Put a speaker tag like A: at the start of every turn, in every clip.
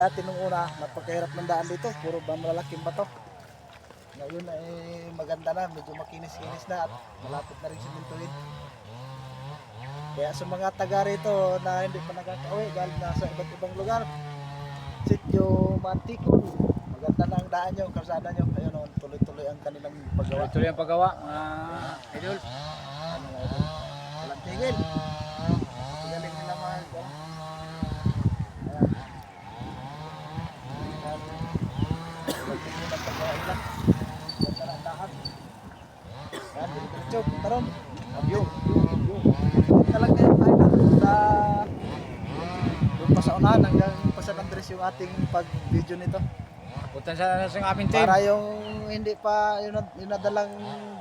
A: Dati nung una, napakahirap ng daan dito, puro ba malalaking bato. Ngayon ay maganda na, medyo makinis-kinis na at malapit na rin simintuhin. Kaya sa mga taga rito na hindi pa nakakauwi galing nasa iba't ibang lugar, Sitio Manticon, maganda na ang daan nyo, kalsada nyo. Ayun o, tuloy-tuloy ang kanilang paggawa.
B: Tuloy ang paggawa, idol.
A: Ano nga ito? Walang tigil. Galing nila mga ayan. Walang tigil ang paggawa nila. Ganda ng daan. Yan, diretso, punta ron. View. Talaga yung doon pa sa unahan hanggang pa sa Andres yung ating pag-video nito.
B: Punta sa aming team.
A: Para yung hindi pa yung nadalang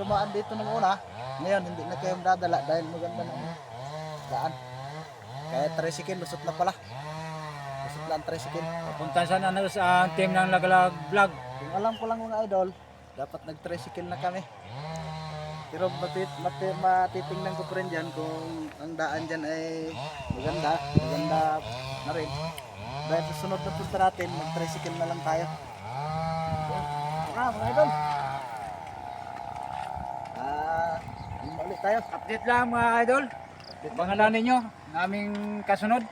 A: dumaan dito nung una, ngayon hindi na kayo dadala dahil maganda ng daan. Kaya tricycle, lusot na pala. Lusot na ang tricycle.
B: Punta sa team ng Lagalag Vlog.
A: Kung alam ko lang mga idol, dapat nag-tricycle na kami. Pero matitingnan ko pa rin dyan kung ang daan dyan ay maganda na rin. Dahil sa sunod na punta natin, mag-tricycle na lang tayo. Mga idol. Yun ulit tayo.
B: Update lang mga idol. Pangalan ninyo, naming kasunod.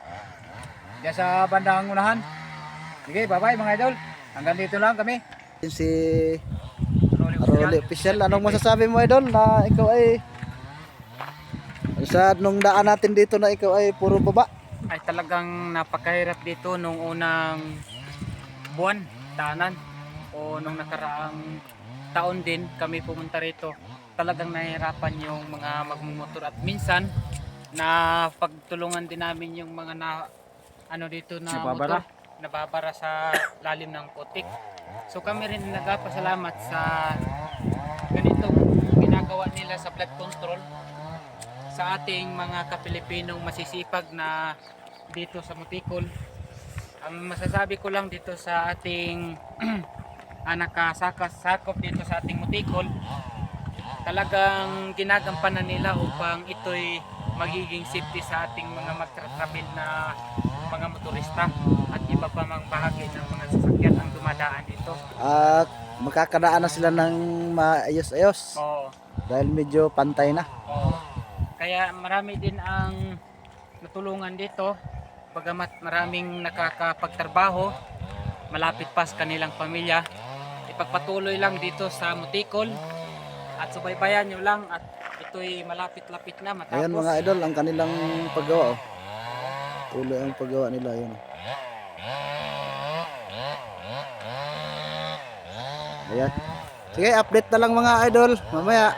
B: Diyan sa bandang unahan. Sige, bye-bye mga idol. Hanggang dito lang kami.
A: Yun si Rolly Official. Anong masasabi mo idol na ikaw ay sa nung daan natin dito na ikaw ay puro baba?
C: Ay talagang napakahirap dito nung unang buwan, daanan o nung nakaraang taon din kami pumunta rito. Talagang nahihirapan yung mga magmumotor at minsan na pagtulungan din namin yung mga dito na
B: Nababara?
C: motor nababara sa lalim ng putik. So kami rin nagpapasalamat sa ganitong ginagawa nila sa flood control sa ating mga Kapilipinong masisipag na dito sa Mutikol. Ang masasabi ko lang dito sa ating nakasakop dito sa ating Mutikol, talagang ginagampanan nila upang ito'y magiging safety sa ating mga magtratravel na mga motorista at iba pa mang bahagi ng mga sasakyan ang dumadaan dito.
A: At makakadaan na sila ng maayos-ayos
C: Oo.
A: dahil medyo pantay na.
C: Oo. Kaya marami din ang natulungan dito, bagamat maraming nakakapagtrabaho malapit pa sa kanilang pamilya. Ipagpatuloy lang dito sa Mutikol at subaybayan nyo lang at ito'y malapit-lapit na matapos.
A: Ayan mga idol, ang kanilang paggawa. Oh. Tuloy ang paggawa nila. Ayan. Ayan. Sige, update na lang mga idol. Mamaya.